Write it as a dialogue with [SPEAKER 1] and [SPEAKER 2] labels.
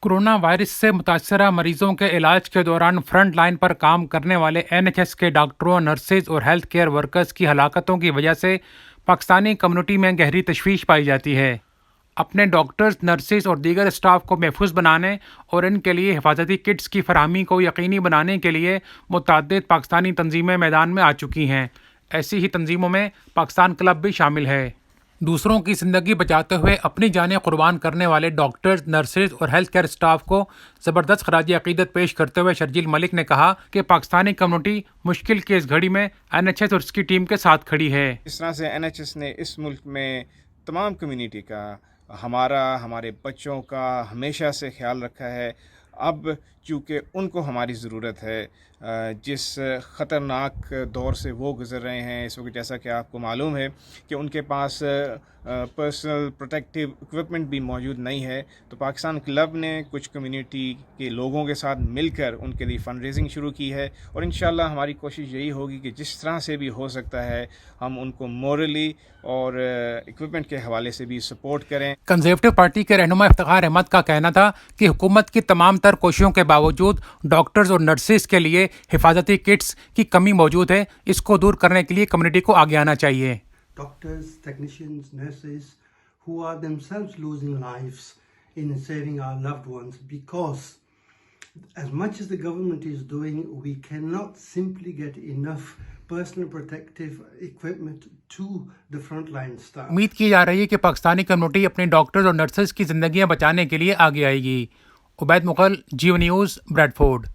[SPEAKER 1] Corona virus سے متاثرہ مریضوں کے علاج کے دوران فرنٹ لائن پر کام کرنے والے NHS کے ڈاکٹروں، نرسز اور ہیلتھ کیئر ورکرز کی ہلاکتوں کی وجہ سے پاکستانی کمیونٹی میں گہری تشویش پائی جاتی ہے۔ اپنے ڈاکٹرز، نرسز اور دیگر اسٹاف کو محفوظ بنانے اور ان کے لیے حفاظتی کٹس کی فراہمی کو یقینی بنانے کے لیے متعدد پاکستانی تنظیمیں میدان میں آ چکی ہیں۔ ایسی ہی تنظیموں میں پاکستان کلب بھی شامل ہے۔ دوسروں کی زندگی بچاتے ہوئے اپنی جانیں قربان کرنے والے ڈاکٹرز، نرسز اور ہیلتھ کیئر اسٹاف کو زبردست خراج عقیدت پیش کرتے ہوئے شرجیل ملک نے کہا کہ پاکستانی کمیونٹی مشکل کی اس گھڑی میں NHS اور اس کی ٹیم کے ساتھ کھڑی ہے۔
[SPEAKER 2] اس طرح سے NHS نے اس ملک میں تمام کمیونٹی کا، ہمارے بچوں کا ہمیشہ سے خیال رکھا ہے۔ اب چونکہ ان کو ہماری ضرورت ہے، جس خطرناک دور سے وہ گزر رہے ہیں اس وقت، جیسا کہ آپ کو معلوم ہے کہ ان کے پاس پرسنل پروٹیکٹیو اکوپمنٹ بھی موجود نہیں ہے، تو پاکستان کلب نے کچھ کمیونٹی کے لوگوں کے ساتھ مل کر ان کے لیے فنڈ ریزنگ شروع کی ہے، اور انشاءاللہ ہماری کوشش یہی ہوگی کہ جس طرح سے بھی ہو سکتا ہے ہم ان کو مورلی اور اکوپمنٹ کے حوالے سے بھی سپورٹ کریں۔
[SPEAKER 1] کنزرویٹو پارٹی کے رہنما افتخار احمد کا کہنا تھا کہ حکومت کی تمام تر کوششوں کے باوجود ڈاکٹرز اور نرسز کے لیے حفاظتی کٹس کی کمی موجود ہے۔ اس کو دور کرنے کے لیے کمیونٹی کو آگے آنا چاہیے۔
[SPEAKER 3] Doctors, technicians, nurses who are themselves losing lives in saving our loved ones, because as much as the government is doing, we cannot simply get enough personal protective equipment to the frontline staff.
[SPEAKER 1] امید کی جا رہی ہے کہ Pakistani community اپنے doctors اور nurses کی زندگیاں بچانے کے لیے آگے آئے گی۔ Ubaid Mughal, Geo news, bread Ford.